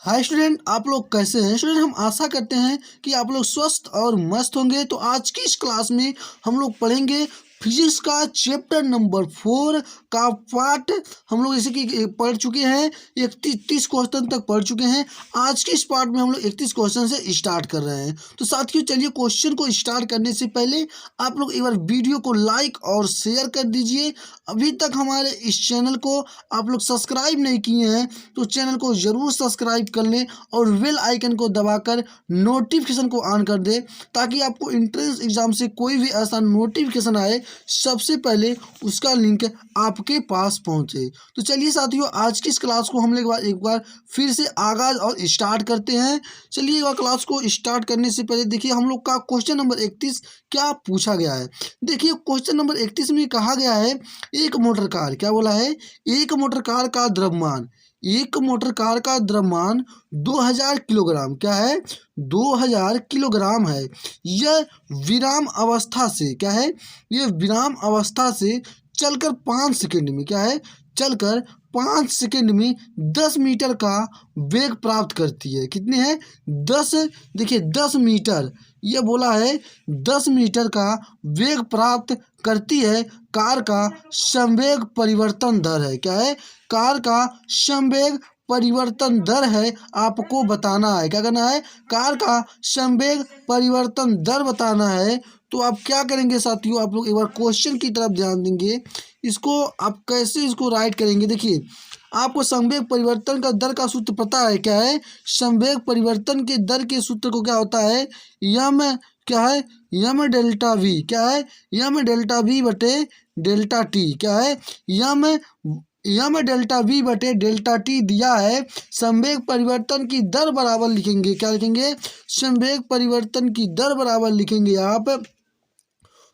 Hi student, आप लोग कैसे हैं। स्टूडेंट, हम आशा करते हैं कि आप लोग स्वस्थ और मस्त होंगे। तो आज की इस क्लास में हम लोग पढ़ेंगे फिजिक्स का चैप्टर नंबर 4 का पार्ट। हम लोग जैसे कि पढ़ चुके हैं 31 क्वेश्चन तक पढ़ चुके हैं। आज के इस पार्ट में हम लोग 31 क्वेश्चन से स्टार्ट कर रहे हैं। तो साथियों, चलिए क्वेश्चन को स्टार्ट करने से पहले आप लोग एक बार वीडियो को लाइक और शेयर कर दीजिए। अभी तक हमारे इस चैनल को आप लोग सब्सक्राइब नहीं किए हैं तो चैनल को ज़रूर सब्सक्राइब कर लें और बेल आइकन को दबाकर नोटिफिकेशन को ऑन कर दें, ताकि आपको एंट्रेंस एग्जाम से कोई भी ऐसा नोटिफिकेशन आए सबसे पहले उसका लिंक आपके पास पहुंचे। तो चलिए साथियों, आज की इस क्लास को हम लोग एक बार फिर से आगाज और स्टार्ट करते हैं। चलिए एक बार क्लास को स्टार्ट करने से पहले देखिए हम लोग का क्वेश्चन नंबर 31 क्या पूछा गया है। देखिए क्वेश्चन नंबर 31 में कहा गया है एक मोटर कार, क्या बोला है, एक मोटर कार का द्रव्यमान, एक मोटर कार का द्रव्यमान 2000 किलोग्राम, क्या है, 2000 किलोग्राम है। यह विराम अवस्था से, क्या है, यह विराम अवस्था से चलकर 5 सेकंड में, क्या है, चलकर 5 सेकंड में 10 मीटर का वेग प्राप्त करती है। कितने हैं, 10, देखिए 10 मीटर, यह बोला है 10 मीटर का वेग प्राप्त करती है। कार का संवेग परिवर्तन दर है, क्या है, कार का संवेग परिवर्तन दर है, आपको बताना है। क्या करना है, कार का संवेग परिवर्तन दर बताना है। तो आप क्या करेंगे साथियों, आप लोग एक बार क्वेश्चन की तरफ ध्यान देंगे। इसको आप कैसे इसको राइट करेंगे, देखिए आपको संवेग परिवर्तन का दर का सूत्र पता है, क्या है, संवेग परिवर्तन के दर के सूत्र को क्या होता है, यम, क्या है, यम डेल्टा वी, क्या है, यम डेल्टा वी बटे डेल्टा टी, क्या है, यम डेल्टा वी बटे डेल्टा टी दिया है। संवेग परिवर्तन की दर बराबर लिखेंगे, क्या लिखेंगे, संवेग परिवर्तन की दर बराबर लिखेंगे आप।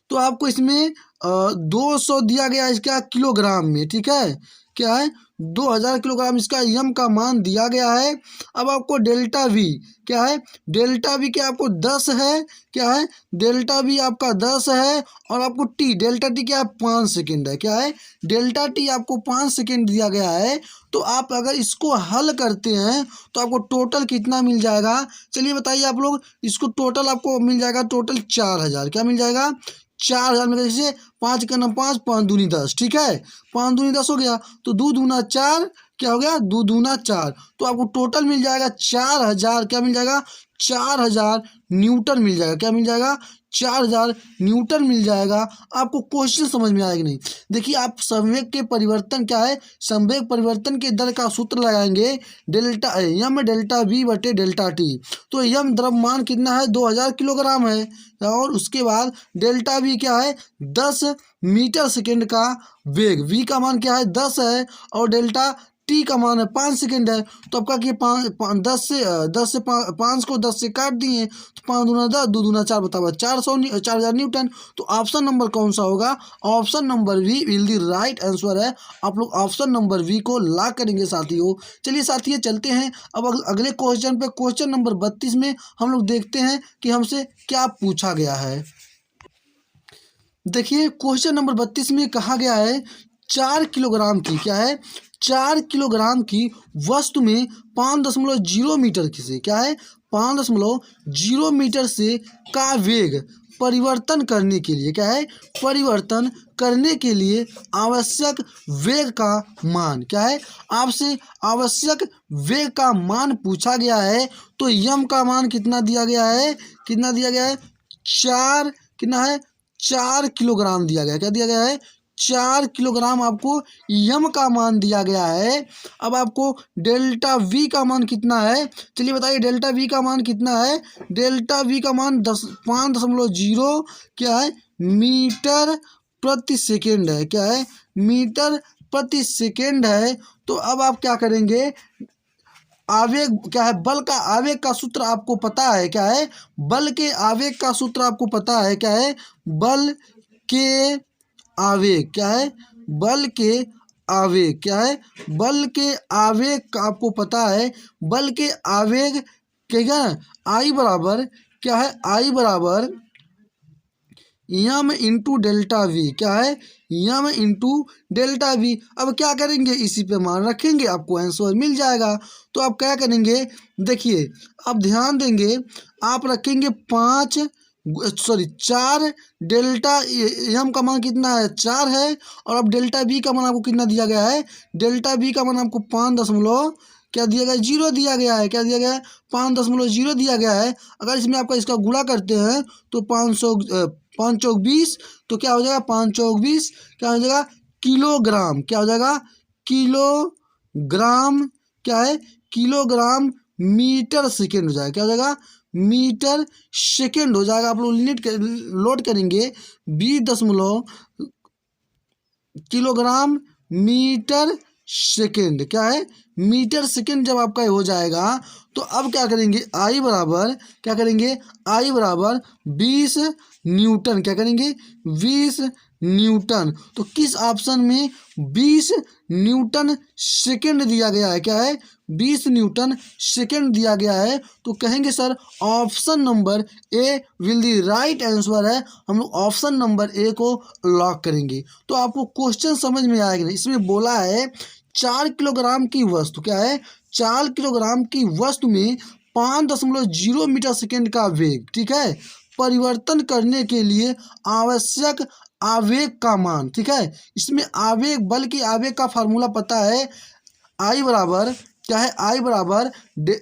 तो आपको इसमें 200 दिया गया है इसका किलोग्राम में, ठीक है, क्या है, 2000 किलोग्राम इसका यम का मान दिया गया है। अब आपको डेल्टा वी, क्या है, डेल्टा वी क्या आपको 10 है, क्या है, डेल्टा वी आपका 10 है। और आपको टी, डेल्टा टी क्या है, 5 सेकेंड है, क्या है, डेल्टा टी आपको 5 सेकेंड दिया गया है। तो आप अगर इसको हल करते हैं तो आपको टोटल कितना मिल जाएगा, चलिए बताइए आप लोग। इसको टोटल आपको मिल जाएगा, टोटल 4000, क्या मिल जाएगा, 4000 में जैसे 5 का नाम 5, 5 दूनी 10, ठीक है, 5 दूनी 10 हो गया। तो 2 दूना 4, क्या हो गया, 2 दूना 4। तो आपको टोटल मिल जाएगा 4000, क्या मिल जाएगा, 4000 न्यूटन मिल जाएगा, क्या मिल जाएगा, 4000 न्यूटन मिल जाएगा। आपको क्वेश्चन समझ में आएगा कि नहीं। देखिए आप संवेग के परिवर्तन, क्या है, संवेग परिवर्तन के दर का सूत्र लगाएंगे, डेल्टा यम डेल्टा वी बटे डेल्टा टी। तो यम द्रव्यमान कितना है, 2000 किलोग्राम है। और उसके बाद डेल्टा वी क्या है, 10 मीटर सेकेंड का वेग, वी का मान क्या है, 10 है। और डेल्टा टी का मान है 5 सेकेंड है। तो आपका कि 10 से 5 को 10 से काट दिए तो 5 दूना 10, 2 दूना 4, बताओ 4000 न्यूटन। तो ऑप्शन नंबर कौन सा होगा, option number V will the right answer है। आप लोग ऑप्शन नंबर वी को ला करेंगे साथियों। चलिए साथियों चलते हैं अब अगले क्वेश्चन पे। क्वेश्चन नंबर 32 में हम लोग देखते हैं कि हमसे क्या पूछा गया है। देखिए क्वेश्चन नंबर 32 में कहा गया है 4 किलोग्राम की, क्या है, 4 किलोग्राम की वस्तु में 5.0 मीटर से, क्या है, 5.0 मीटर से का वेग परिवर्तन करने के लिए, क्या है, परिवर्तन करने के लिए आवश्यक वेग का मान, क्या है, आपसे आवश्यक वेग का मान पूछा गया है। तो यम का मान कितना दिया गया है, कितना दिया गया है, 4, कितना है, 4 किलोग्राम दिया गया, क्या दिया गया है, 4 किलोग्राम आपको यम का मान दिया गया है। अब आपको डेल्टा वी का मान कितना है, चलिए बताइए डेल्टा वी का मान कितना है। डेल्टा वी का मान 5.0 क्या है, मीटर प्रति सेकेंड है, क्या है, मीटर प्रति सेकेंड है। तो अब आप क्या करेंगे, आवेग, क्या है, बल का आवेग का सूत्र आपको पता है, क्या है, बल के आवेग का सूत्र आपको पता है, क्या है, बल के आवेग, क्या है, बल के आवेग, क्या है, बल के आवेग का आपको पता है। बल के आवेग क्या है, आई बराबर, क्या है, आई बराबर यम इंटू डेल्टा वी, क्या है, यम इंटू डेल्टा वी। अब क्या करेंगे, इसी पे मान रखेंगे, आपको आंसर मिल जाएगा। तो आप क्या करेंगे, देखिए आप ध्यान देंगे, आप रखेंगे 4 डेल्टा यम का मान कितना है, 4 है, और अब डेल्टा बी का मान आपको कितना दिया गया है, डेल्टा बी का मान आपको 5 क्या दिया गया है, 0 दिया गया है, क्या दिया गया है, 5.0 दिया गया है। अगर इसमें आपका इसका गुणा करते हैं तो 5 चौक 20, तो क्या हो जाएगा, 5 चौक 20 क्या हो जाएगा, किलोग्राम, क्या हो जाएगा, किलोग्राम, क्या है, किलोग्राम मीटर सेकेंड हो जाएगा, क्या हो जाएगा, मीटर सेकेंड हो जाएगा। आप लोग लोड करेंगे 20 किलोग्राम मीटर सेकेंड, क्या है, मीटर सेकेंड जब आपका हो जाएगा तो अब क्या करेंगे, आई बराबर, क्या करेंगे, आई बराबर 20 न्यूटन, क्या करेंगे, 20 न्यूटन। तो किस ऑप्शन में 20 न्यूटन सेकेंड दिया गया है, क्या है, 20 न्यूटन सेकेंड दिया गया है। तो कहेंगे sir option number A will the right answer है, हम लोग ऑप्शन नंबर ए को लॉक करेंगे। तो आपको क्वेश्चन समझ में आएगा नहीं, इसमें बोला है 4 किलोग्राम की वस्तु, क्या है, 4 किलोग्राम की वस्तु में 5.0 मीटर सेकेंड का वेग, ठीक है, परिवर्तन करने के लिए आवश्यक आवेग का मान, ठीक है। इसमें आवेग, बल की आवेग का फार्मूला पता है, आई बराबर, क्या है, आई बराबर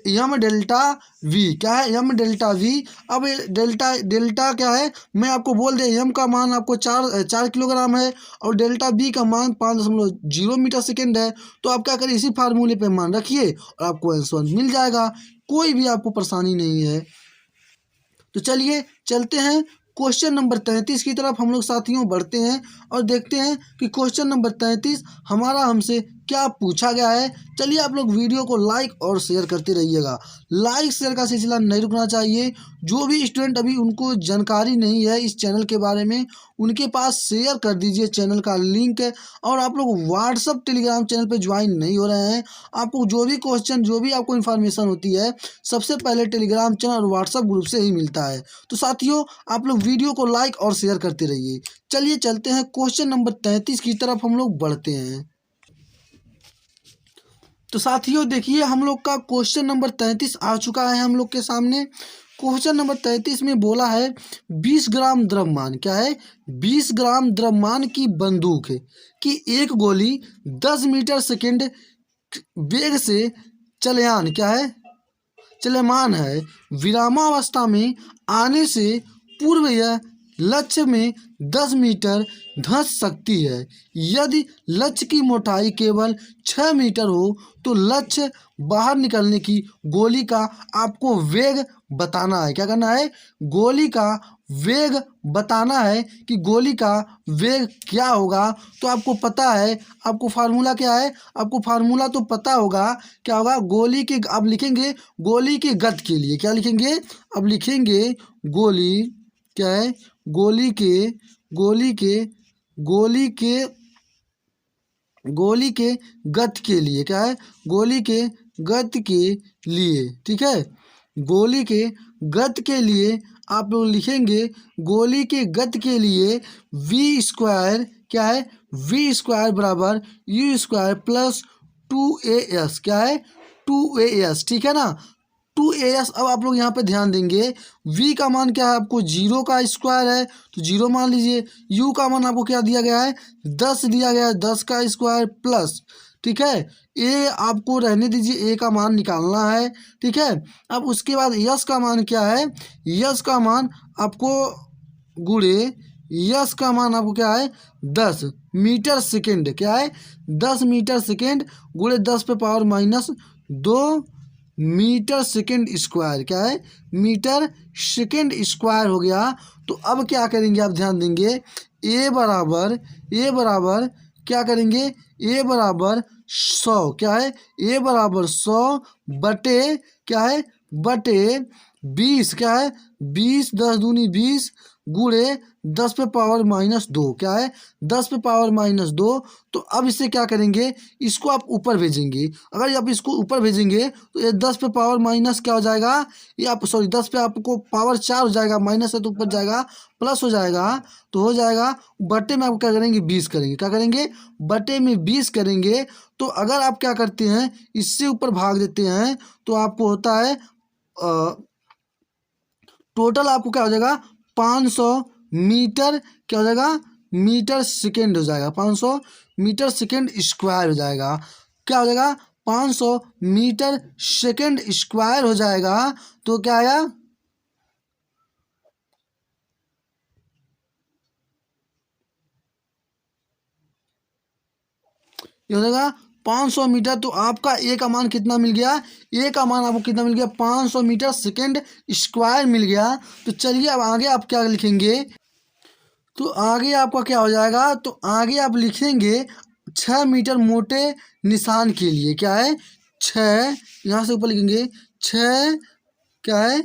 यम डेल्टा वी, क्या है, यम डेल्टा वी। अब डेल्टा डेल्टा क्या है, मैं आपको बोल दे, यम का मान आपको 4 किलोग्राम है और डेल्टा बी का मान 5.0 मीटर सेकेंड है। तो आप क्या करें, इसी फार्मूले पे मान रखिए और आपको आंसर मिल जाएगा, कोई भी आपको परेशानी नहीं है। तो चलिए चलते हैं क्वेश्चन नंबर 33 की तरफ हम लोग साथियों बढ़ते हैं और देखते हैं कि क्वेश्चन नंबर 33 हमारा हमसे क्या पूछा गया है। चलिए आप लोग वीडियो को लाइक और शेयर करते रहिएगा, लाइक शेयर का सिलसिला नहीं रुकना चाहिए। जो भी स्टूडेंट अभी उनको जानकारी नहीं है इस चैनल के बारे में, उनके पास शेयर कर दीजिए चैनल का लिंक। और आप लोग व्हाट्सअप टेलीग्राम चैनल पर ज्वाइन नहीं हो रहे हैं, आपको जो भी क्वेश्चन, जो भी आपको इन्फॉर्मेशन होती है सबसे पहले टेलीग्राम चैनल और व्हाट्सअप ग्रुप से ही मिलता है। तो साथियों आप लोग वीडियो को लाइक और शेयर करते रहिए। चलिए चलते हैं क्वेश्चन नंबर 33 की तरफ हम लोग बढ़ते हैं। तो साथियों देखिए हम लोग का क्वेश्चन नंबर 33 आ चुका है हम लोग के सामने। क्वेश्चन नंबर 33 में बोला है 20 ग्राम द्रव्यमान, क्या है, 20 ग्राम द्रव्यमान की बंदूक की एक गोली 10 मीटर सेकेंड वेग से चलयान, क्या है, चलमान है, विरामावस्था में आने से पूर्व यह लक्ष्य में 10 मीटर धंस सकती है। यदि लक्ष्य की मोटाई केवल 6 मीटर हो तो लक्ष्य बाहर निकलने की गोली का आपको वेग बताना है, क्या करना है, गोली का वेग बताना है कि गोली का वेग क्या होगा। तो आपको पता है, आपको फार्मूला क्या है, आपको फार्मूला तो पता होगा, क्या होगा, गोली के, अब लिखेंगे गोली के गति के लिए, क्या लिखेंगे, अब लिखेंगे गोली, क्या है, गोली के गोली के गोली के गोली के गति के लिए, क्या है, गोली के गति के लिए, ठीक है, गोली के गति के लिए आप लोग लिखेंगे गोली के गति के लिए वी स्क्वायर, क्या है, वी स्क्वायर बराबर यू स्क्वायर प्लस 2as, क्या है, 2as, ठीक है ना, 2as। अब आप लोग यहाँ पे ध्यान देंगे, v का मान क्या है, आपको 0 का स्क्वायर है तो 0 मान लीजिए, u का मान आपको क्या दिया गया है, 10 दिया गया है, 10 का स्क्वायर प्लस, ठीक है, a आपको रहने दीजिए, a का मान निकालना है, ठीक है। अब उसके बाद यस का मान क्या है, यस का मान आपको गुणे, यस का मान आपको क्या है, 10 मीटर सेकेंड, क्या है, 10 मीटर सेकेंड गुणे 10 पे पावर -2 मीटर सेकेंड स्क्वायर, क्या है, मीटर सेकेंड स्क्वायर हो गया। तो अब क्या करेंगे, आप ध्यान देंगे, ए बराबर क्या करेंगे, ए बराबर 100, क्या है, ए बराबर 100 बटे, क्या है, बटे 20, क्या है, 20 10 दूनी 20 गुणे 10 पे पावर -2, क्या है 10 पे पावर -2। तो अब इसे क्या करेंगे, इसको आप ऊपर भेजेंगे। अगर आप इसको ऊपर भेजेंगे तो ये 10 पे पावर माइनस क्या हो जाएगा, ये आप सॉरी 10 पे आपको पावर 4 हो जाएगा, माइनस है तो ऊपर जाएगा प्लस हो जाएगा, तो हो जाएगा बटे में आप क्या करेंगे 20 करेंगे, क्या करेंगे बटे में 20 करेंगे। तो अगर आप क्या करते हैं इससे ऊपर भाग देते हैं तो आपको होता है टोटल आपको क्या हो जाएगा 500 मीटर, क्या हो जाएगा मीटर सेकेंड हो जाएगा, 500 मीटर सेकेंड स्क्वायर हो जाएगा, क्या हो जाएगा 500 मीटर सेकेंड स्क्वायर हो जाएगा। तो क्या आया, ये हो जाएगा 500 मीटर। तो आपका ए का मान कितना मिल गया, ए का मान आपको कितना मिल गया 500 मीटर सेकेंड स्क्वायर मिल गया। तो चलिए अब आगे आप क्या लिखेंगे, तो आगे आपका क्या हो जाएगा, तो आगे आप लिखेंगे 6 मीटर मोटे निशान के लिए, क्या है 6, यहाँ से ऊपर लिखेंगे 6, क्या है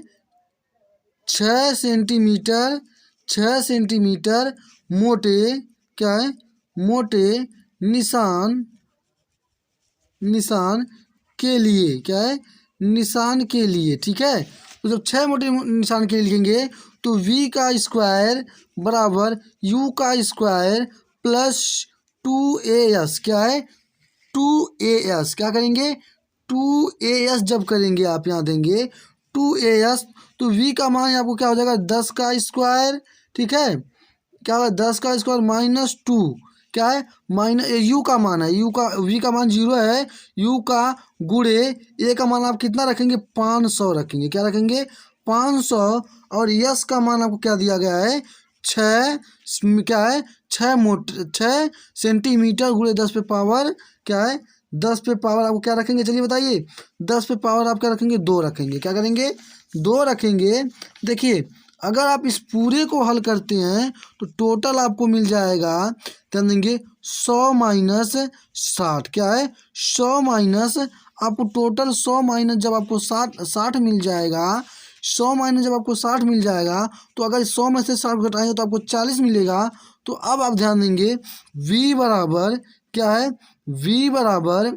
6 सेंटीमीटर, 6 सेंटीमीटर मोटे, क्या है मोटे निशान, निशान के लिए, क्या है निशान के लिए, ठीक है। तो जब 6 मोटे निशान के लिए लिखेंगे तो v का स्क्वायर बराबर u का स्क्वायर प्लस 2as, क्या है 2as, क्या करेंगे 2as जब करेंगे आप यहाँ देंगे 2as, तो v का मान आपको क्या हो जाएगा 10 का स्क्वायर, ठीक है, क्या होगा 10 का स्क्वायर -2, क्या है माइनस यू का मान है, यू का वी का मान 0 है, यू का गुणे ए का मान आप कितना रखेंगे 500 रखेंगे, क्या रखेंगे 500, और यस का मान आपको क्या दिया गया है 6, क्या है 6 सेंटीमीटर गुणे 10 पे पावर, क्या है 10 पे पावर आपको क्या रखेंगे, चलिए बताइए 10 पे पावर आप क्या रखेंगे 2 रखेंगे, क्या करेंगे 2 रखेंगे। देखिए अगर आप इस पूरे को हल करते हैं तो टोटल आपको मिल जाएगा, क्या देंगे 100 माइनस 60, क्या है 100 माइनस, आपको टोटल 100 माइनस जब आपको 60 मिल जाएगा, 100 माइनस जब आपको 60 मिल जाएगा, तो अगर 100 में से 60 घटाएंगे तो आपको 40 मिलेगा। तो अब आप ध्यान देंगे v बराबर क्या है, v बराबर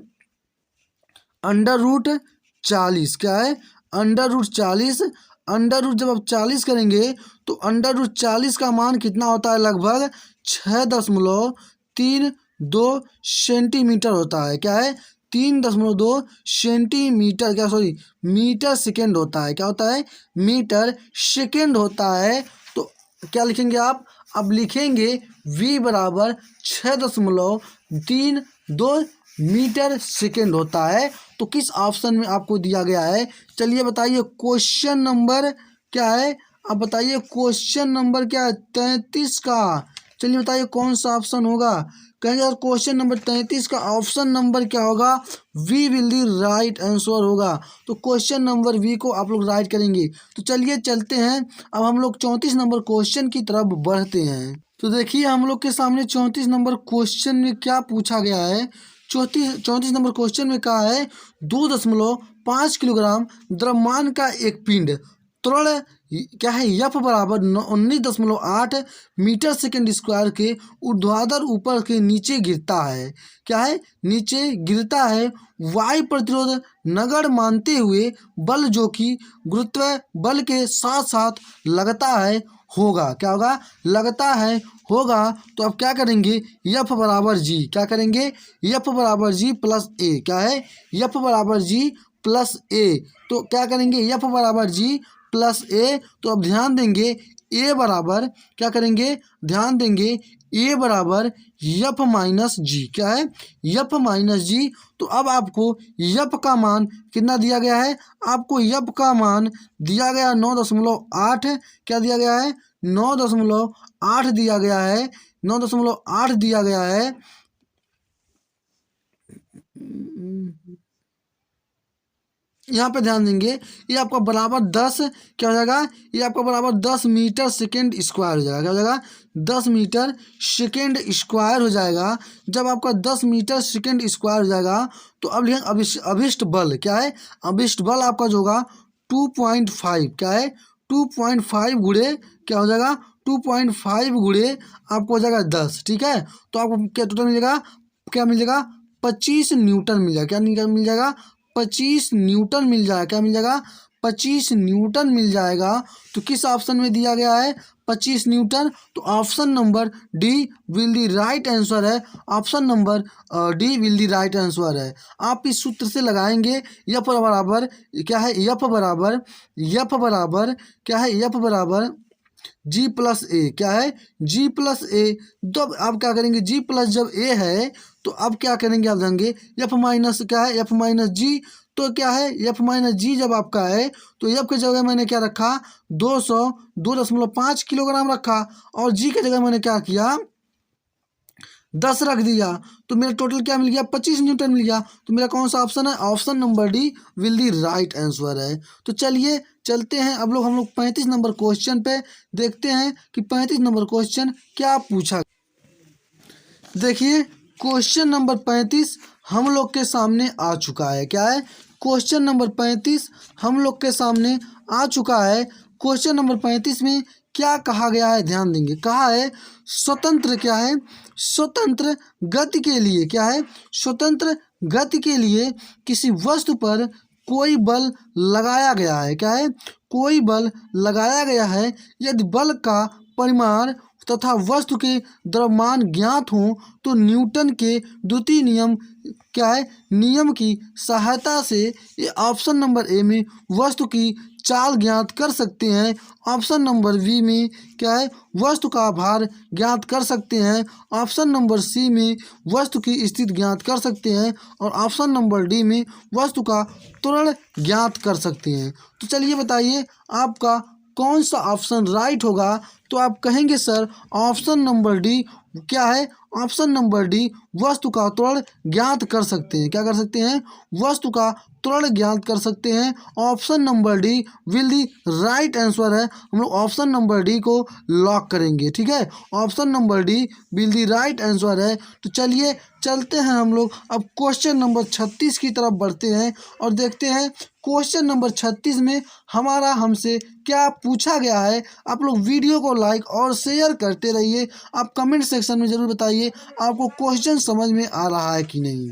√40, क्या है √40, √ जब आप 40 करेंगे तो √40 का मान कितना होता है, लगभग 6.32 सेंटीमीटर होता है, क्या है 3.2 सेंटीमीटर, क्या सॉरी मीटर सेकेंड होता है, क्या होता है मीटर सेकेंड होता है। तो क्या लिखेंगे आप, अब लिखेंगे v बराबर 6.32 मीटर सेकेंड होता है। तो किस ऑप्शन में आपको दिया गया है, चलिए बताइए क्वेश्चन नंबर क्या है, आप बताइए क्वेश्चन नंबर क्या है 33 का, चलिए बताइए कौन सा ऑप्शन होगा, कहेंगे यार क्वेश्चन नंबर 33 का ऑप्शन नंबर क्या होगा, V will the right answer होगा। तो क्वेश्चन नंबर वी को आप लोग राइट करेंगे। तो चलिए चलते हैं अब हम लोग 34 नंबर क्वेश्चन की तरफ बढ़ते हैं। तो देखिए हम लोग के सामने 34 नंबर क्वेश्चन में क्या पूछा गया है, 34 नंबर क्वेश्चन में कहा है 2.5 किलोग्राम द्रव्यमान का एक पिंड त्वरण क्या है यफ बराबर 19.8 मीटर सेकेंड स्क्वायर के ऊर्ध्वाधर ऊपर के नीचे गिरता है, क्या है नीचे गिरता है, वायु प्रतिरोध नगण्य मानते हुए बल जो कि गुरुत्व बल के साथ साथ लगता है होगा, क्या होगा लगता है होगा। तो अब क्या करेंगे यफ बराबर जी, क्या करेंगे यफ बराबर जी प्लस ए, क्या है यफ बराबर जी प्लस ए। तो क्या करेंगे यफ बराबर जी प्लस ए। तो अब ध्यान देंगे ए बराबर क्या करेंगे, ध्यान देंगे ए बराबर यफ माइनस जी, क्या है यफ माइनस जी। तो अब आपको यफ का मान कितना दिया गया है, आपको यफ का मान दिया गया 9.8, क्या दिया गया है 9.8 दिया गया है, 9.8 दिया गया है। यहाँ पे ध्यान देंगे ये आपका बराबर 10 क्या हो जाएगा, ये आपका बराबर 10 मीटर सेकेंड स्क्वायर हो जाएगा, क्या हो जाएगा 10 मीटर सेकेंड स्क्वायर हो जाएगा। जब आपका 10 मीटर सेकेंड स्क्वायर हो जाएगा तो अब लिखेंगे अभिष्ट बल, क्या है अभिष्ट बल आपका जो होगा 2.5, क्या है 2.5 गुणे क्या हो जाएगा 2.5 गुणे आपको हो जाएगा 10, ठीक है। तो आपको क्या टोटल मिलेगा, क्या मिल जाएगा, 25 न्यूटन मिल जाएगा। क्या मिल जाएगा, 25 न्यूटन मिल जाएगा। क्या मिल जाएगा, 25 न्यूटन मिल जाएगा। तो किस ऑप्शन में दिया गया है, 25 न्यूटन। तो option number D will the right answer है। Option number D will the right answer है। आप इस सूत्र से लगाएंगे यफ बराबर क्या है, यफ बराबर क्या है, यफ बराबर जी प्लस ए। क्या है, जी प्लस ए। तो अब आप क्या करेंगे, जी प्लस जब ए है तो अब क्या करेंगे, आप जाएंगे एफ माइनस क्या है, एफ माइनस जी। तो क्या है, एफ माइनस जी जब आपका है तो एफ की जगह मैंने क्या रखा, 202.5 किलोग्राम रखा, और जी की जगह मैंने क्या किया, 10 रख दिया। तो मेरा टोटल क्या मिल गया, 25 न्यूटन मिल गया। तो मेरा कौन सा ऑप्शन है, option number D will the right answer है। तो चलिए चलते हैं अब हम लोग 35 नंबर क्वेश्चन पे, देखते हैं कि 35 नंबर क्वेश्चन क्या पूछा। देखिए क्वेश्चन नंबर 35 हम लोग के सामने आ चुका है। क्या है, क्वेश्चन नंबर 35 हम लोग के सामने आ चुका है। क्वेश्चन नंबर 35 में क्या कहा गया है, ध्यान देंगे। कहा है स्वतंत्र क्या है, स्वतंत्र गति के लिए, क्या है, स्वतंत्र गति के लिए किसी वस्तु पर कोई बल लगाया गया है। क्या है, कोई बल लगाया गया है। यदि बल का परिमाण तथा वस्तु के द्रव्यमान ज्ञात हों तो न्यूटन के द्वितीय नियम क्या है, नियम की सहायता से ये ऑप्शन नंबर ए में वस्तु की चाल ज्ञात कर सकते हैं। ऑप्शन नंबर बी में क्या है, वस्तु का भार ज्ञात कर सकते हैं। ऑप्शन नंबर सी में वस्तु की स्थिति ज्ञात कर सकते हैं। और ऑप्शन नंबर डी में वस्तु का त्वरण ज्ञात कर सकते हैं। तो चलिए बताइए आपका कौन सा ऑप्शन राइट होगा। तो आप कहेंगे सर ऑप्शन नंबर डी क्या है, ऑप्शन नंबर डी वस्तु का त्वरण ज्ञात कर सकते हैं। क्या कर सकते हैं, वस्तु का त्वरण ज्ञात कर सकते हैं। Option number D will the right answer है। हम लोग ऑप्शन नंबर डी को लॉक करेंगे, ठीक है। Option number D will the right answer है। तो चलिए चलते हैं हम लोग अब क्वेश्चन नंबर 36 की तरफ बढ़ते हैं और देखते हैं क्वेश्चन नंबर 36 में हमारा हमसे क्या पूछा गया है। आप लोग वीडियो को लाइक और शेयर करते रहिए। आप कमेंट सेक्शन में ज़रूर बताइए आपको क्वेश्चन समझ में आ रहा है कि नहीं।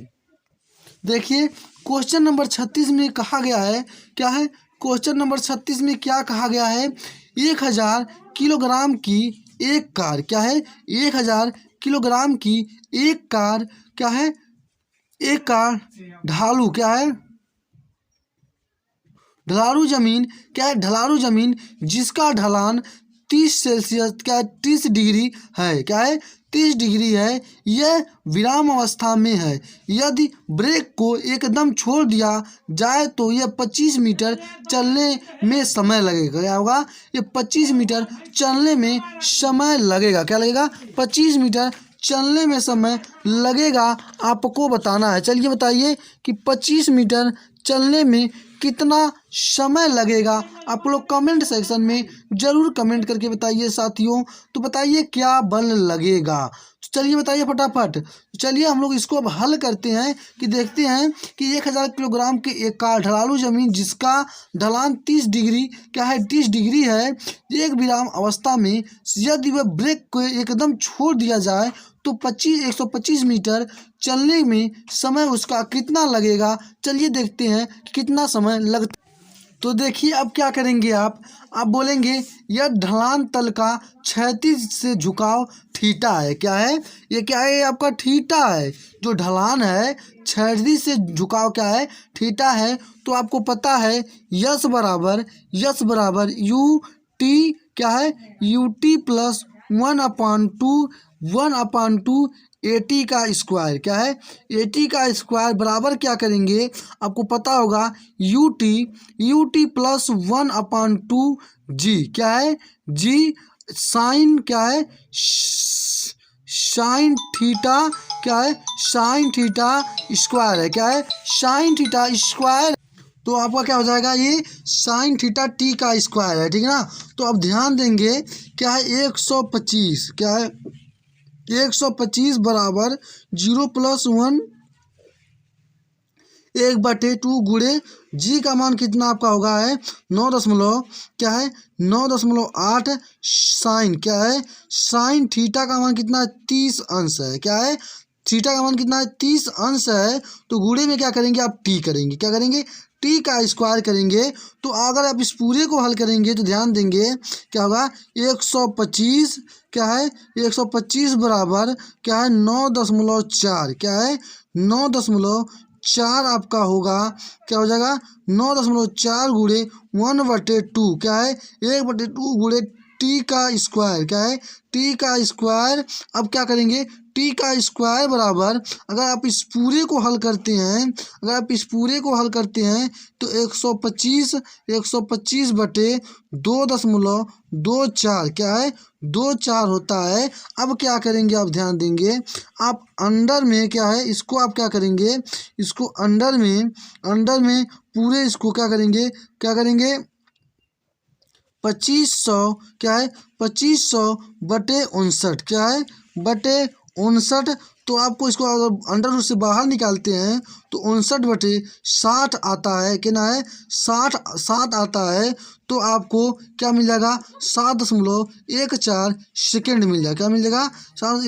देखिए क्वेश्चन नंबर 36 में कहा गया है, क्या है, क्वेश्चन नंबर 36 में क्या कहा गया है, 1000 किलोग्राम की एक कार, क्या है, 1000 किलोग्राम की एक कार, क्या है, एक कार ढालू, क्या है, ढलारू जमीन, क्या है, ढलारू जमीन जिसका ढलान 30 सेल्सियस क्या 30 डिग्री है, क्या है, 30 डिग्री है, यह विराम अवस्था में है। यदि ब्रेक को एकदम छोड़ दिया जाए तो यह 25 मीटर चलने में समय लगेगा। क्या होगा, ये 25 मीटर चलने में समय लगेगा। क्या लगेगा, 25 मीटर चलने में समय लगेगा, आपको बताना है। चलिए बताइए कि 25 मीटर चलने में कितना समय लगेगा। आप लोग कमेंट सेक्शन में ज़रूर कमेंट करके बताइए साथियों। तो बताइए क्या बल लगेगा। तो चलिए बताइए फटाफट। तो चलिए हम लोग इसको अब हल करते हैं कि देखते हैं कि 1000 किलोग्राम के एक कार ढलालू जमीन जिसका ढलान 30 डिग्री क्या है 30 डिग्री है, एक विराम अवस्था में यदि वह ब्रेक को एकदम छोड़ दिया जाए तो 125 मीटर चलने में समय उसका कितना लगेगा। चलिए देखते हैं कितना समय लगता। तो देखिए अब क्या करेंगे आप बोलेंगे यह ढलान तल का क्षैतिज से झुकाव थीटा है। क्या है, ये क्या है, आपका थीटा है। जो ढलान है क्षैतिज से झुकाव क्या है, थीटा है। तो आपको पता है यस बराबर यू टी क्या है, यू टी प्लस 1/2 AT का स्क्वायर, क्या है, AT का स्क्वायर बराबर क्या करेंगे, आपको पता होगा यू टी प्लस 1/2 जी, क्या है, जी साइन क्या है, साइन थीटा क्या है, साइन थीटा स्क्वायर है, क्या है, साइन थीटा स्क्वायर। तो आपका क्या हो जाएगा, ये साइन थीटा टी का स्क्वायर है, ठीक है ना। तो अब ध्यान देंगे क्या है 125 क्या है 125 बराबर 0 + 1 1/2 गुणे जी का मान कितना आपका होगा है 9 दशमलव क्या है 9.8 साइन क्या है साइन थीटा का मान कितना है 30 अंश है क्या है थीटा का मान कितना है 30 अंश है। तो गुणे में क्या करेंगे आप टी करेंगे क्या करेंगे टी का स्क्वायर करेंगे। तो अगर आप इस पूरे को हल करेंगे तो ध्यान देंगे क्या होगा 125 क्या है 125 बराबर क्या है 9.4 क्या है 9.4 आपका होगा क्या हो जाएगा 9.4 गुणे 1/2 क्या है 1/2 गुणे टी का स्क्वायर क्या है टी का स्क्वायर। अब क्या करेंगे टी का स्क्वायर बराबर अगर आप इस पूरे को हल करते हैं अगर आप इस पूरे को हल करते हैं तो 125 बटे 2.24 क्या है 24 होता है। अब क्या करेंगे आप ध्यान देंगे आप अंडर में क्या है इसको आप क्या करेंगे इसको अंडर में पूरे इसको क्या करेंगे 2500 क्या है 2500 बटे 59 क्या है बटे 59। तो आपको इसको अगर अंडर रूट से बाहर निकालते हैं तो 59/60 आता है कितना है 60 आता है। तो आपको क्या मिल जाएगा 7.14 सेकेंड मिल जाएगा क्या मिल जाएगा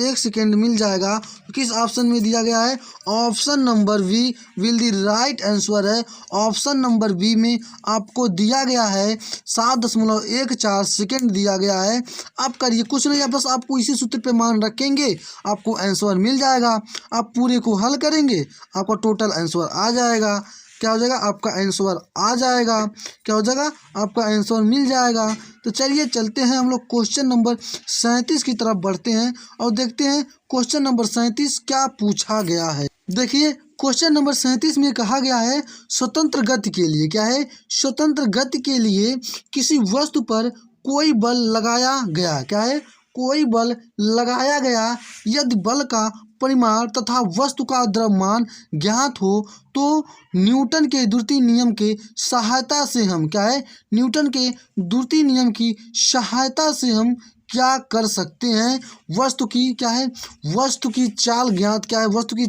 1 सेकेंड मिल जाएगा। तो किस ऑप्शन में दिया गया है option number B will the right answer है। ऑप्शन नंबर बी में आपको दिया गया है 7.14 सेकेंड दिया गया है। आप करिए कुछ नहीं है बस आपको इसी सूत्र पे मान रखेंगे आपको आंसर मिल जाएगा। आप पूरे को हल करेंगे आपका टोटल आंसर आ जाएगा क्या हो जाएगा आपका आंसर आ जाएगा क्या हो जाएगा आपका आंसर मिल जाएगा। तो चलिए चलते हैं हम लोग क्वेश्चन नंबर 37 की तरफ बढ़ते हैं और देखते हैं क्वेश्चन नंबर 37 क्या पूछा गया है। देखिए क्वेश्चन नंबर 37 में कहा गया है स्वतंत्र गति के लिए क्या है स्वतंत्र गति के लिए किसी वस्तु पर कोई बल लगाया गया क्या है कोई बल लगाया गया यदि बल का परिमाण तथा वस्तु का द्रव्यमान ज्ञात हो तो न्यूटन के द्वितीय नियम के सहायता से हम क्या है न्यूटन के द्वितीय नियम की सहायता से हम क्या कर सकते हैं वस्तु की क्या है वस्तु की चाल ज्ञात क्या है वस्तु की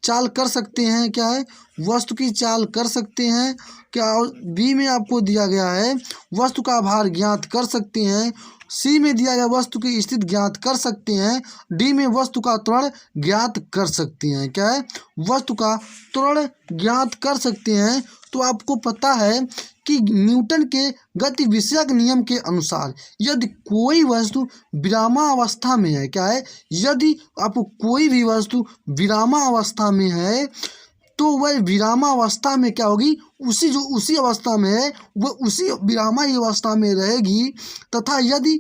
चाल कर सकते हैं क्या है वस्तु की चाल कर सकते हैं क्या। बी में आपको दिया गया है वस्तु का भार ज्ञात कर सकते हैं। सी में दिया गया वस्तु की स्थिति ज्ञात कर सकते हैं। डी में वस्तु का त्वरण ज्ञात कर सकते हैं क्या है वस्तु का त्वरण ज्ञात कर सकते हैं। तो आपको पता है कि न्यूटन के गति विषयक नियम के अनुसार यदि कोई वस्तु विरामावस्था में है क्या है यदि आपको कोई भी वस्तु विरामावस्था में है तो वह विरामावस्था में क्या होगी उसी अवस्था में है वह उसी विरामा अवस्था में रहेगी तथा यदि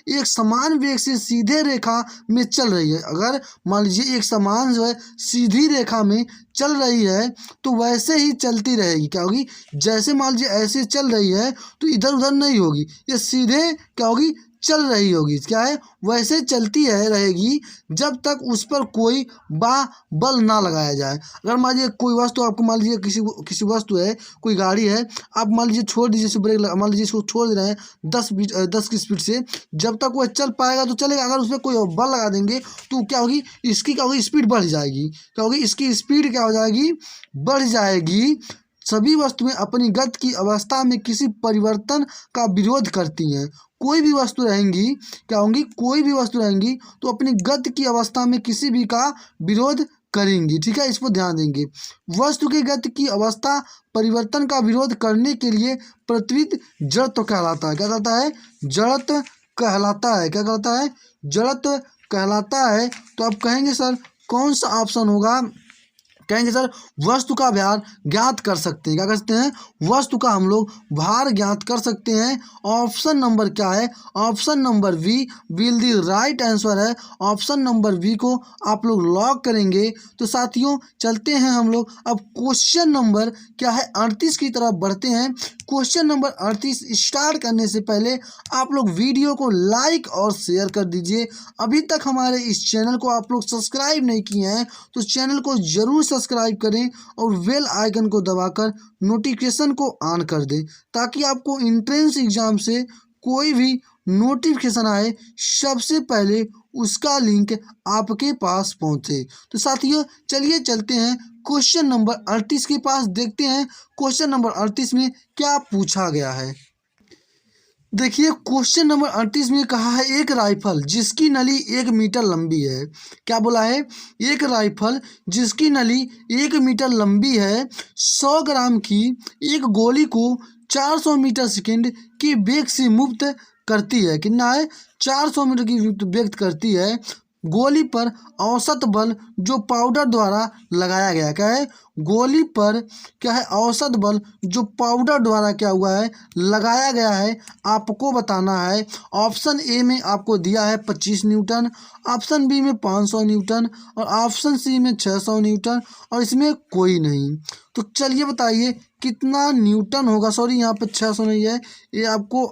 एक समान वेग से सीधे रेखा में चल रही है अगर मान लीजिए एक समान जो है सीधी रेखा में चल रही है तो वैसे ही चलती रहेगी क्या होगी जैसे मान लीजिए ऐसे चल रही है तो इधर उधर नहीं होगी ये सीधे क्या होगी चल रही होगी क्या है वैसे चलती है रहेगी जब तक उस पर कोई बल ना लगाया जाए। अगर मान लीजिए कोई वस्तु आपको मान लीजिए किसी वस्तु है कोई गाड़ी है आप मान लीजिए छोड़ दीजिए इसे ब्रेक मान लीजिए इसको छोड़ दे रहे हैं 10 की स्पीड से जब तक वह चल पाएगा तो चलेगा। अगर उस पर कोई बल लगा देंगे तो क्या होगी इसकी क्या होगी स्पीड बढ़ जाएगी क्या होगी इसकी स्पीड क्या हो जाएगी बढ़ जाएगी। सभी वस्तुएं अपनी गति की अवस्था में किसी परिवर्तन का विरोध करती हैं। कोई भी वस्तु रहेंगी क्या होंगी कोई भी वस्तु रहेंगी तो अपनी गति की अवस्था में किसी भी का विरोध करेंगी ठीक है इस पर ध्यान देंगे। वस्तु की गति की अवस्था परिवर्तन का विरोध करने के लिए प्रचलित जड़त्व कहलाता है क्या कहता है जड़त्व कहलाता है क्या कहलाता है जड़त्व कहलाता है। तो आप कहेंगे सर कौन सा ऑप्शन होगा कहेंगे सर वस्तु का भार ज्ञात कर सकते हैं क्या कर सकते हैं वस्तु का हम लोग भार ज्ञात कर सकते हैं। ऑप्शन नंबर क्या है option number B will the right answer है। ऑप्शन नंबर बी को आप लोग लॉक करेंगे। तो साथियों चलते हैं हम लोग अब क्वेश्चन नंबर क्या है 38 की तरफ बढ़ते हैं। क्वेश्चन नंबर 38 स्टार्ट करने से पहले आप लोग वीडियो को लाइक और शेयर कर दीजिए। अभी तक हमारे इस चैनल को आप लोग सब्सक्राइब नहीं किए हैं तो चैनल को ज़रूर सब्सक्राइब करें और बेल आइकन को दबाकर नोटिफिकेशन को ऑन कर दें ताकि आपको एंट्रेंस एग्ज़ाम से कोई भी नोटिफिकेशन आए सबसे पहले उसका लिंक आपके पास पहुंचे। तो साथियों चलिए चलते हैं क्वेश्चन नंबर 38 के पास, देखते हैं क्वेश्चन नंबर 38 में क्या पूछा गया है। देखिए क्वेश्चन नंबर 38 में कहा है एक राइफल जिसकी नली 1 मीटर लंबी है। क्या बोला है? एक राइफल जिसकी नली 1 मीटर लंबी है 100 ग्राम की एक गोली को 400 मीटर सेकेंड की वेग से मुक्त करती है। कितना है? 400 मीटर की वेग करती है। गोली पर औसत बल जो पाउडर द्वारा लगाया गया। क्या है? गोली पर क्या है? औसत बल जो पाउडर द्वारा क्या हुआ है? लगाया गया है, आपको बताना है। ऑप्शन ए में आपको दिया है 25 न्यूटन, ऑप्शन बी में 500 न्यूटन और ऑप्शन सी में 600 न्यूटन और इसमें कोई नहीं। तो चलिए बताइए कितना न्यूटन होगा। सॉरी यहाँ पे 600 नहीं है, ये आपको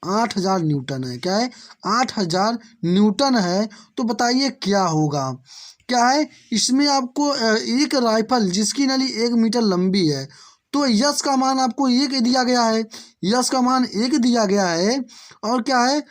8000 न्यूटन है। क्या है? 8000 न्यूटन है। तो बताइए क्या होगा। क्या है इसमें आपको एक राइफल जिसकी नली 1 मीटर लंबी है, तो यस का मान आपको 1 दिया गया है। यस का मान 1 दिया गया है और क्या है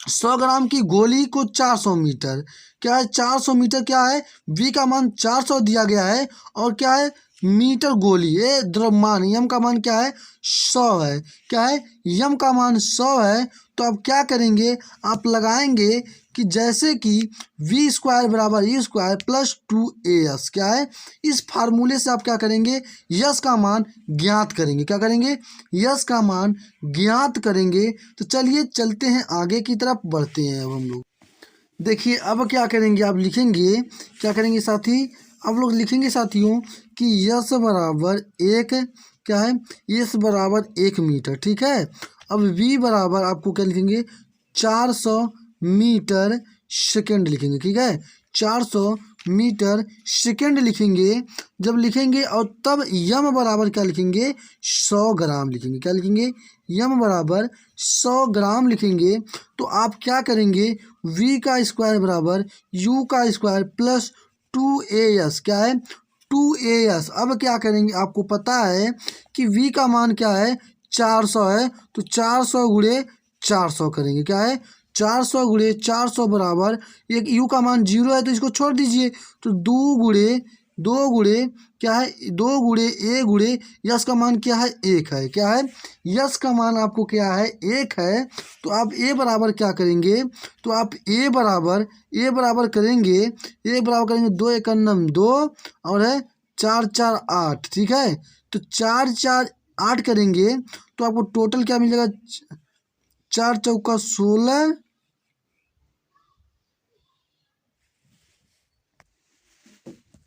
100 ग्राम की गोली को 400 मीटर। क्या है? 400 मीटर क्या है? वी का मान 400 दिया गया है और क्या है मीटर गोली। ये द्रव्यमान यम का मान क्या है? 100 है। क्या है? यम का मान 100 है। तो आप क्या करेंगे? आप लगाएंगे कि जैसे कि वी स्क्वायर बराबर ई स्क्वायर प्लस 2AS। क्या है? इस फार्मूले से आप क्या करेंगे? यस का मान ज्ञात करेंगे। क्या करेंगे? यस का मान ज्ञात करेंगे। तो चलिए चलते हैं आगे की तरफ बढ़ते हैं। अब हम लोग देखिए अब क्या करेंगे, आप लिखेंगे क्या करेंगे साथी, आप लोग लिखेंगे साथियों कि यस बराबर एक क्या है? यस बराबर 1 मीटर। ठीक है। अब वी बराबर आपको क्या लिखेंगे? 400 मीटर सेकेंड लिखेंगे। ठीक है। 400 मीटर सेकेंड लिखेंगे। जब लिखेंगे और तब यम बराबर क्या लिखेंगे? 100 ग्राम लिखेंगे। क्या लिखेंगे? यम बराबर 100 ग्राम लिखेंगे। तो आप क्या करेंगे? वी का स्क्वायर बराबर यू का स्क्वायर प्लस 2AS। क्या है? 2AS। अब क्या करेंगे? आपको पता है कि v का मान क्या है? 400 है। तो 400 गुणे 400 करेंगे। क्या है? 400 गुणे 400 बराबर एक u का मान 0 है तो इसको छोड़ दीजिए। तो 2 गुणे क्या है? 2 गुणे a गुणे यस का मान क्या है? 1 है। क्या है? यस का मान आपको क्या है? 1 है। तो आप a बराबर क्या करेंगे? तो आप a बराबर करेंगे, a बराबर करेंगे 2 एकम 2 और है 4 4 8। ठीक है। तो 4 4 8 करेंगे तो आपको टोटल क्या मिलेगा? 4 चौका 16।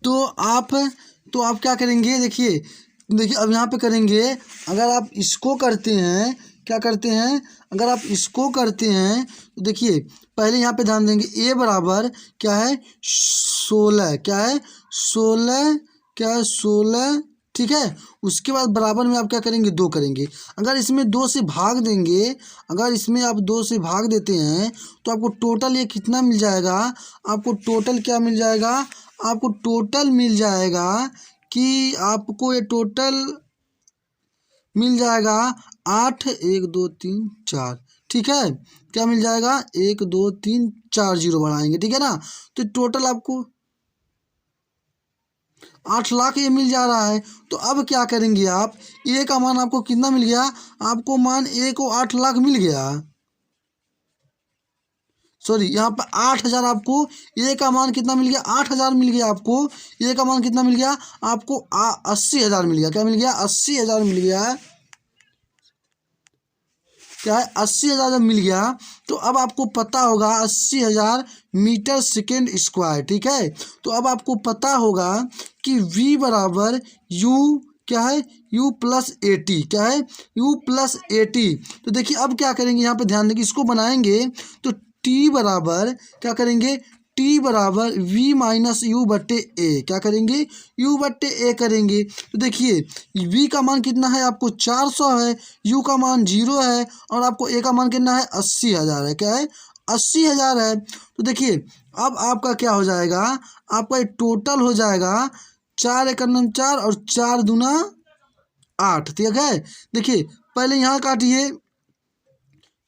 तो आप क्या करेंगे? देखिए अब यहाँ पे करेंगे। अगर आप इसको करते हैं, क्या करते हैं? अगर आप इसको करते हैं तो देखिए पहले यहाँ पे ध्यान देंगे ए बराबर क्या है? 16। क्या है? 16। क्या है? 16। ठीक है। उसके बाद बराबर में आप क्या करेंगे? 2 करेंगे। अगर इसमें 2 से भाग देंगे, अगर इसमें आप 2 से भाग देते हैं तो आपको टोटल ये कितना मिल जाएगा? आपको टोटल क्या मिल जाएगा? आपको टोटल मिल जाएगा कि आपको ये टोटल मिल जाएगा 8 1 2 3 4। ठीक है। क्या मिल जाएगा? 1 2 3 4 जीरो बढ़ाएंगे। ठीक है ना। तो टोटल आपको 8 लाख ये मिल जा रहा है। तो अब क्या करेंगे आप? ए का मान आपको कितना मिल गया? आपको मान ए को 8 लाख मिल गया। सॉरी यहाँ पर 8000 आपको ए का मान कितना मिल गया? 8000 मिल गया आपको। ए का मान कितना मिल गया? आपको 80,000 मिल गया। क्या मिल गया? 80,000 मिल गया। क्या है? 80,000 जब मिल गया तो अब आपको पता होगा 80,000 मीटर सेकेंड स्क्वायर। ठीक है। तो अब आपको पता होगा कि v बराबर u क्या है? u plus 80। क्या है? u plus 80। तो देखिए अब क्या करेंगे? यहाँ पे ध्यान देंगे, इसको बनाएंगे तो t बराबर क्या करेंगे? t बराबर v माइनस यू बट्टे ए। क्या करेंगे? u बट्टे ए करेंगे। तो देखिए v का मान कितना है? आपको 400 है, u का मान 0 है और आपको a का मान कितना है? 80,000 है। क्या है? 80,000 है। तो देखिए अब आपका क्या हो जाएगा? आपका टोटल हो जाएगा 4 एकम 4 और 4 दूना 8। ठीक है। देखिए पहले यहाँ काटिए,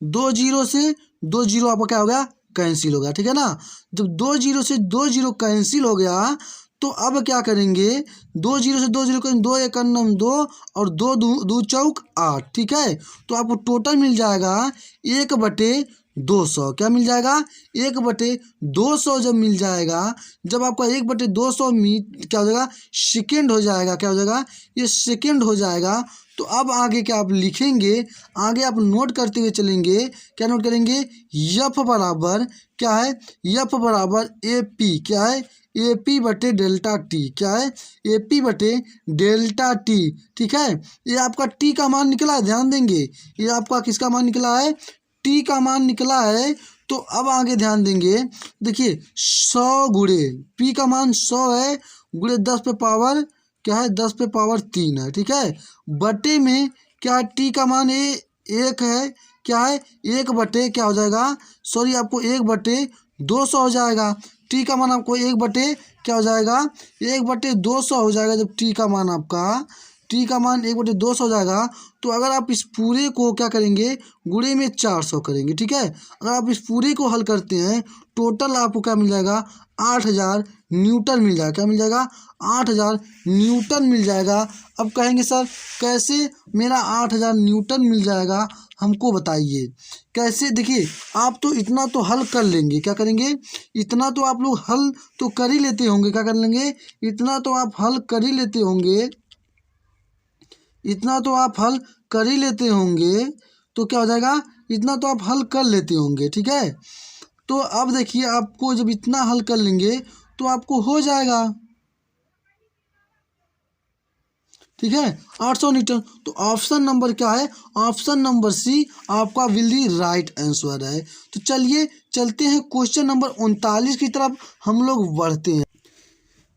दो जीरो से दो जीरो आपका क्या हो गया, कैंसिल हो गया, ठीक है ना। जब दो जीरो से दो जीरो कैंसिल हो गया तो अब क्या करेंगे, दो जीरो से दो जीरो करेंगे, दो एक अन्नम दो और दो दो दो चौक आठ, ठीक है। तो आपको टोटल मिल जाएगा 1/200। क्या मिल जाएगा, 1/200। जब मिल जाएगा, जब आपका 1/200 क्या हो जाएगा, सेकेंड हो जाएगा, क्या हो जाएगा, ये सेकेंड हो जाएगा। तो अब आगे क्या आप लिखेंगे, आगे आप नोट करते हुए चलेंगे। क्या नोट करेंगे, यफ बराबर क्या है, यफ बराबर ए पी, क्या है, ए पी बटे डेल्टा टी, क्या है, ए पी बटे डेल्टा टी, ठीक है। ये आपका टी का मान निकला है, ध्यान देंगे, ये आपका किसका मान निकला है, टी का मान निकला है। तो अब आगे ध्यान देंगे, देखिए 100 गुणे पी का मान 100 है, गुणे 10 पे पावर क्या है, 10 पे पावर 3 है, ठीक है। बटे में क्या टी का मान एक है, क्या है, 1/, क्या हो जाएगा, सॉरी आपको 1/200 हो जाएगा। टी का मान आपको 1/, क्या हो जाएगा, 1/200 हो जाएगा। जब टी का मान आपका, टी का मान 1/200 हो जाएगा। तो अगर आप इस पूरे को क्या करेंगे, गुणे में 400 करेंगे, ठीक है। अगर आप इस पूरे को हल करते हैं, टोटल आपको क्या मिल जाएगा, 8000 न्यूटन मिल जाएगा। क्या मिल जाएगा, 8000 न्यूटन मिल जाएगा। अब कहेंगे सर कैसे मेरा 8000 न्यूटन मिल जाएगा, हमको बताइए कैसे। देखिए आप तो इतना तो हल कर लेंगे, क्या करेंगे, इतना तो आप लोग हल तो कर ही लेते होंगे, क्या कर लेंगे, इतना तो आप हल कर ही लेते होंगे, इतना तो आप हल कर ही लेते होंगे। तो क्या हो जाएगा, इतना तो आप हल कर लेते होंगे, ठीक है। तो अब देखिए आपको जब इतना हल कर लेंगे तो आपको हो जाएगा, ठीक है, 800 न्यूटन। तो ऑप्शन नंबर क्या है, ऑप्शन नंबर सी आपका विल दी राइट आंसर है। तो चलिए चलते हैं क्वेश्चन नंबर 39 की तरफ हम लोग बढ़ते हैं।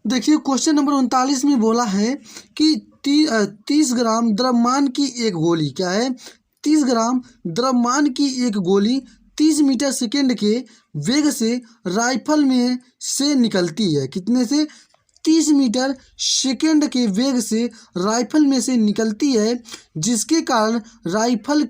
देखिए क्वेश्चन नंबर 39 में बोला है कि 30 ग्राम द्रव्यमान की एक गोली, क्या है, 30 ग्राम द्रव्यमान की एक गोली 30 मीटर सेकेंड के वेग से राइफल में से निकलती है। कितने से, 30 मीटर सेकेंड के वेग से राइफल में से निकलती है, जिसके कारण राइफल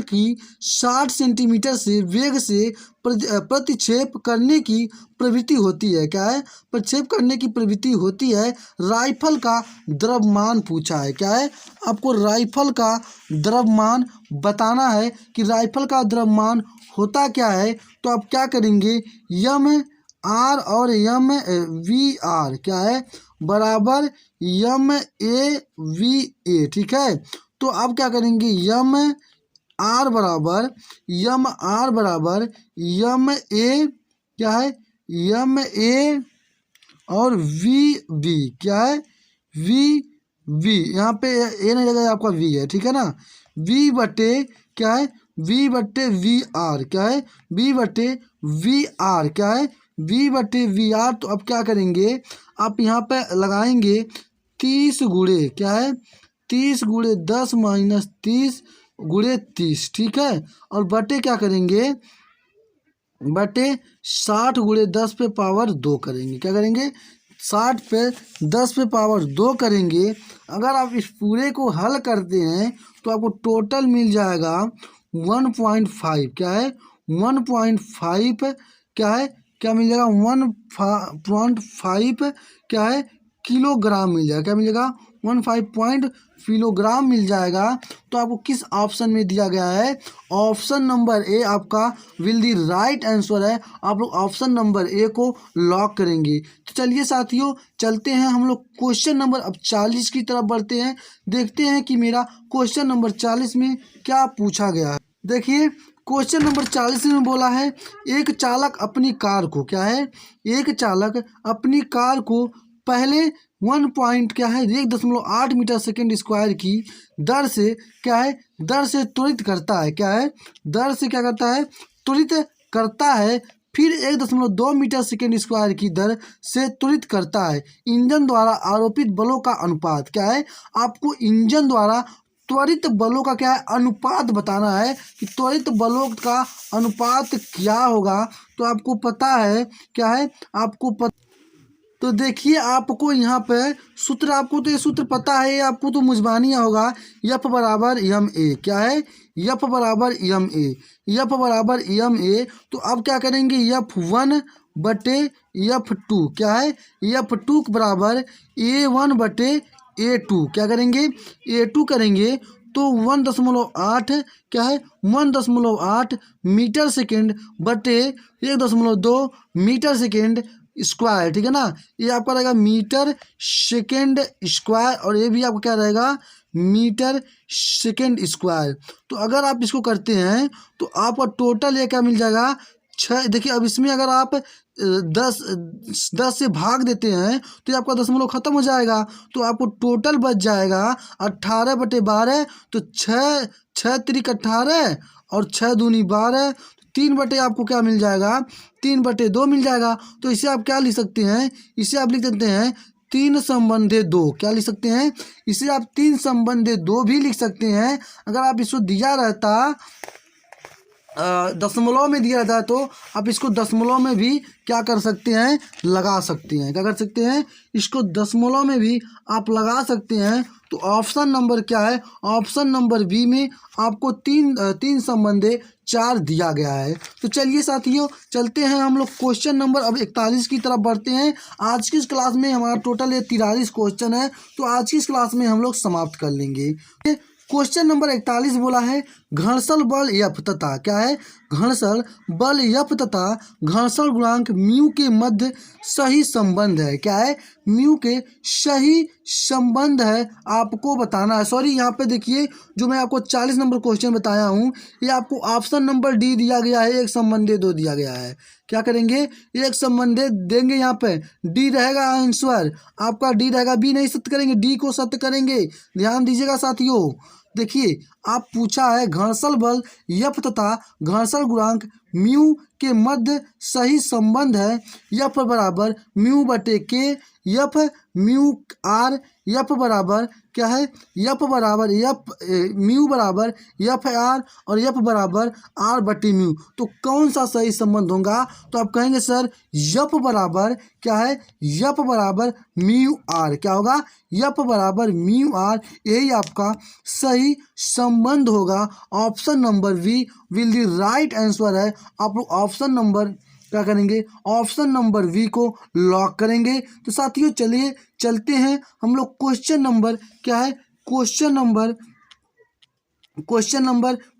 की 60 सेंटीमीटर से वेग से प्रतिक्षेप करने की प्रवृत्ति होती है। क्या है, प्रक्षेप करने की प्रवृत्ति होती है। राइफल का द्रव्यमान पूछा है, क्या है, आपको राइफल का द्रव्यमान बताना है कि राइफल का द्रव्यमान होता क्या है। तो आप क्या करेंगे, यम आर और यम वी आर क्या है, बराबर यम ए वी ए, ठीक है। तो आप क्या करेंगे, यम आर बराबर यम ए, क्या है, यम ए और वी बी, क्या है, वी वी, यहाँ पे ए नहीं लगेगा, आपका वी है, ठीक है ना। वी बटे क्या है, वी बटे वी आर, क्या है, वी बटे वी आर, क्या है, वी बटे वी आर। तो अब क्या करेंगे, आप यहाँ पे लगाएंगे 30 गुणे, क्या है, 30 गुणे 10 माइनस 30 गुणे 30, ठीक है। और बटे क्या करेंगे, बटे 60 गुणे 10 पे पावर 2 करेंगे। क्या करेंगे, 60 पे 10 पे पावर 2 करेंगे। अगर आप इस पूरे को हल करते हैं तो आपको टोटल मिल जाएगा 1.5, क्या है, 1.5, क्या है, क्या मिल जाएगा, 1.5 क्या है, किलोग्राम मिल जाएगा। क्या मिलेगा, 15 किलोग्राम मिल जाएगा। तो आपको किस ऑप्शन में दिया गया है, ऑप्शन नंबर ए आपका विल दी राइट आंसर है। आप लोग ऑप्शन नंबर ए को लॉक करेंगे। तो चलिए साथियों चलते हैं हम लोग क्वेश्चन नंबर अब 40 की तरफ बढ़ते हैं। देखते हैं कि मेरा क्वेश्चन नंबर 40 में क्या पूछा गया है। देखिए क्वेश्चन नंबर 40 में बोला है, एक चालक अपनी कार को, क्या है, एक चालक अपनी कार को पहले 1.8 मीटर सेकेंड स्क्वायर की दर से, क्या है, दर से त्वरित करता है, क्या है, दर से क्या करता है, त्वरित करता है। फिर 1.2 मीटर सेकेंड स्क्वायर की दर से त्वरित करता है। इंजन द्वारा आरोपित बलों का अनुपात, क्या है, आपको इंजन द्वारा त्वरित बलों का क्या है, अनुपात बताना है कि त्वरित बलों का अनुपात क्या होगा। तो आपको पता है, क्या है, आपको तो देखिए आपको यहाँ पे सूत्र, आपको तो ये सूत्र पता है, आपको तो मुजबानी होगा। यफ बराबर एम ए, क्या है, यफ बराबर एम ए, यफ बराबर एम ए। तो अब क्या करेंगे, यफ वन बटे यफ टू, क्या है, यफ टू बराबर ए वन बटे ए टू, क्या करेंगे, ए टू करेंगे तो 1.8 क्या है, 1.8 मीटर सेकेंड बटे 1.2 मीटर सेकेंड स्क्वायर, ठीक है ना। ये आपका रहेगा मीटर सेकेंड स्क्वायर और ये भी आपका क्या रहेगा, मीटर सेकेंड स्क्वायर। तो अगर आप इसको करते हैं तो आपका टोटल ये क्या मिल जाएगा, 6। देखिए अब इसमें अगर आप 10 से भाग देते हैं तो ये आपका दशमलव खत्म हो जाएगा। तो आपको टोटल बच जाएगा 18/12। तो 6 त्रिक 18 और 6 दूनी 12, 3 बटे आपको क्या मिल जाएगा, 3/2 मिल जाएगा। तो इसे आप क्या लिख सकते हैं, इसे आप लिख सकते हैं 3/2, क्या लिख सकते हैं, इसे आप 3/2 भी लिख सकते हैं। अगर आप इसको दिया रहता दशमलव में दिया रहता है तो आप इसको दशमलव में भी क्या कर सकते हैं, लगा सकते हैं, क्या कर सकते हैं, इसको दशमलव में भी आप लगा सकते हैं। तो ऑप्शन नंबर क्या है, ऑप्शन नंबर बी में आपको 3/4 दिया गया है। तो चलिए साथियों चलते हैं हम लोग क्वेश्चन नंबर अब 41 की तरफ बढ़ते हैं। आज की इस क्लास में हमारा टोटल ये 43 क्वेश्चन है, तो आज की इस क्लास में हम लोग समाप्त कर लेंगे। क्वेश्चन नंबर 41 बोला है घर्षण बल एफ तथा, क्या है, घर्षण बल एफ तथा घर्षण गुणांक म्यू के मध्य सही संबंध है, क्या है, म्यू के सही संबंध है आपको बताना है। सॉरी यहाँ पे देखिए जो मैं आपको 40 नंबर क्वेश्चन बताया हूँ ये आपको ऑप्शन नंबर डी दिया गया है, 1/2 दिया गया है। क्या करेंगे, 1/2 देंगे, यहाँ पे डी रहेगा आंसर आपका, डी रहेगा, बी नहीं सत्य करेंगे, डी को सत्य करेंगे। ध्यान दीजिएगा साथियों। देखिए आप पूछा है घर्षण बल एफ तथा घर्षण गुणांक म्यू के मध्य सही संबंध है, एफ बराबर म्यू बटे के, एफ म्यू आर, एफ बराबर क्या है, एफ बराबर म्यू बराबर एफ आर और एफ बराबर आर बटे म्यू। तो कौन सा सही संबंध होगा, तो आप कहेंगे सर एफ बराबर क्या है, एफ बराबर म्यू आर, क्या होगा, एफ बराबर म्यू आर, यही आपका सही संबंध होगा। Option number V will the right answer है। आप लोग ऑप्शन नंबर क्या करेंगे, ऑप्शन नंबर वी को लॉक करेंगे। तो साथियों चलिए चलते हैं हम लोग क्वेश्चन नंबर क्या है, क्वेश्चन नंबर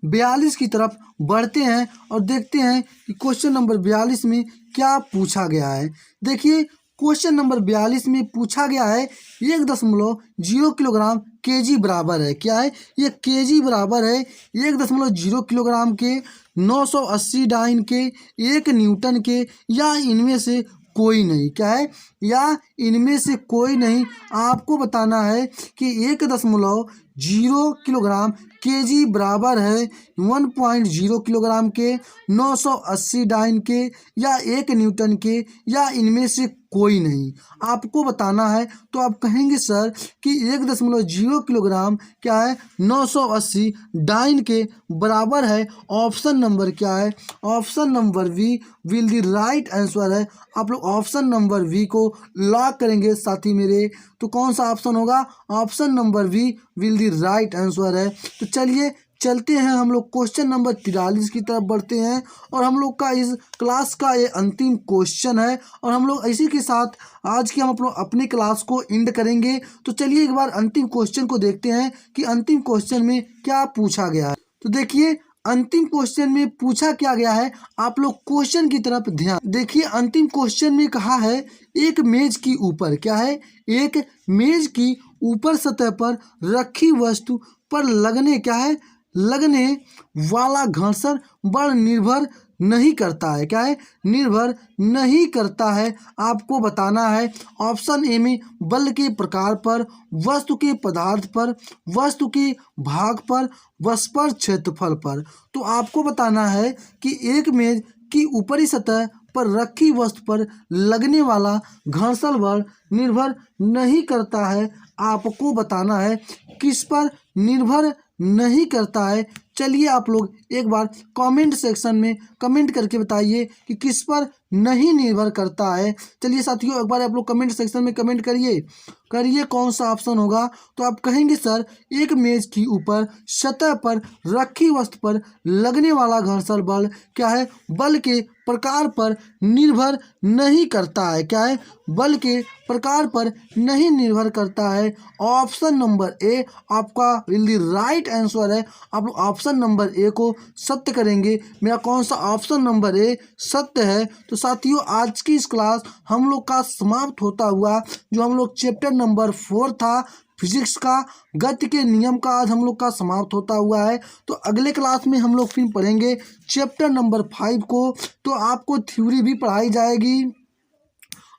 42 की तरफ बढ़ते हैं और देखते हैं कि क्वेश्चन नंबर 42 में क्या पूछा गया है। देखिए क्वेश्चन नंबर 42 में पूछा गया है 1.0 किलोग्राम केजी बराबर है, क्या है, ये केजी बराबर है 1.0 किलोग्राम के, 980 डाइन के, 1 न्यूटन के, या इनमें से कोई नहीं, क्या है, या इनमें से कोई नहीं। आपको बताना है कि 1.0 किलोग्राम केजी बराबर है 1.0 किलोग्राम के, 980 डाइन के, या 1 न्यूटन के, या इनमें से कोई नहीं। आपको बताना है तो आप कहेंगे सर कि 1.0 किलोग्राम क्या है, 980 डाइन के बराबर है। ऑप्शन नंबर क्या है, option number V will the right answer है। आप लोग ऑप्शन नंबर वी को लॉक करेंगे साथी मेरे। तो कौन सा ऑप्शन होगा, option number V will the right answer है। तो चलिए चलते हैं हम लोग क्वेश्चन नंबर 43 की तरफ बढ़ते हैं और हम लोग का इस क्लास का ये अंतिम क्वेश्चन है और हम लोग इसी के साथ आज की हम अपनी क्लास को एंड करेंगे। तो चलिए एक बार अंतिम क्वेश्चन को देखते हैं कि अंतिम क्वेश्चन में क्या पूछा गया है। तो देखिए अंतिम क्वेश्चन में पूछा क्या गया है, आप लोग क्वेश्चन की तरफ ध्यान देखिए। अंतिम क्वेश्चन में कहा है एक मेज की ऊपर, क्या है, एक मेज की ऊपर सतह पर रखी वस्तु पर लगने क्या है, लगने वाला घर्षण बल निर्भर नहीं करता है, क्या है, निर्भर नहीं करता है। आपको बताना है ऑप्शन ए में बल के प्रकार पर, वस्तु के पदार्थ पर, वस्तु के भाग पर, वस्पर क्षेत्रफल पर। तो आपको बताना है कि एक मेज की ऊपरी सतह पर रखी वस्तु पर लगने वाला घर्षण बल निर्भर नहीं करता है। आपको बताना है किस पर निर्भर नहीं करता है, चलिए आप लोग एक बार कमेंट सेक्शन में कमेंट करके बताइए कि किस पर नहीं निर्भर करता है। चलिए साथियों, एक बार आप लोग कमेंट सेक्शन में कमेंट करिए कौन सा ऑप्शन होगा। तो आप कहेंगे सर, एक मेज की ऊपर सतह पर रखी वस्तु पर लगने वाला घर्षण बल क्या है, बल के प्रकार पर निर्भर नहीं करता है। क्या है, बल के प्रकार पर नहीं निर्भर करता है। ऑप्शन नंबर ए आपका विल राइट आंसर है। आप लोग ऑप्शन नंबर ए को सत्य करेंगे। मेरा कौन सा ऑप्शन नंबर ए सत्य है। तो साथियों, आज की इस क्लास हम लोग का समाप्त होता हुआ, जो हम लोग चैप्टर नंबर 4 था फिजिक्स का, गति के नियम का, आज हम लोग का समाप्त होता हुआ है। तो अगले क्लास में हम लोग फिर पढ़ेंगे चैप्टर नंबर 5 को। तो आपको थ्योरी भी पढ़ाई जाएगी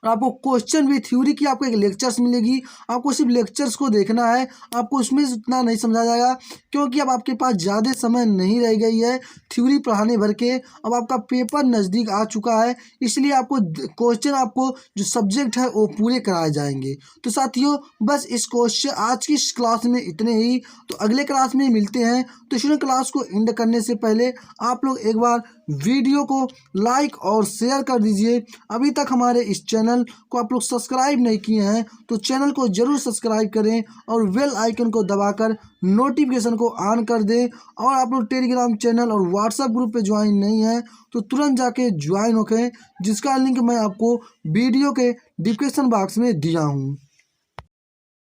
और आपको क्वेश्चन भी, थ्योरी की आपको एक लेक्चर्स मिलेगी। आपको सिर्फ लेक्चर्स को देखना है, आपको उसमें उतना नहीं समझा जाएगा क्योंकि अब आपके पास ज़्यादा समय नहीं रह गई है थ्योरी पढ़ाने भर के। अब आपका पेपर नज़दीक आ चुका है, इसलिए आपको क्वेश्चन, आपको जो सब्जेक्ट है वो पूरे कराए जाएंगे। तो साथियों, बस इस क्वेश्चन आज की इस क्लास में इतने ही। तो अगले क्लास में मिलते हैं। तो स्टूडेंट, क्लास को एंड करने से पहले आप लोग एक बार वीडियो को लाइक और शेयर कर दीजिए। अभी तक हमारे इस चैनल को आप लोग सब्सक्राइब नहीं किए हैं तो चैनल को जरूर सब्सक्राइब करें और बेल आइकन को दबाकर नोटिफिकेशन को ऑन कर दें। और आप लोग टेलीग्राम चैनल और व्हाट्सएप ग्रुप पे ज्वाइन नहीं है तो तुरंत जाके ज्वाइन होके, जिसका लिंक मैं आपको वीडियो के डिस्क्रिप्शन बॉक्स में दिया हूँ।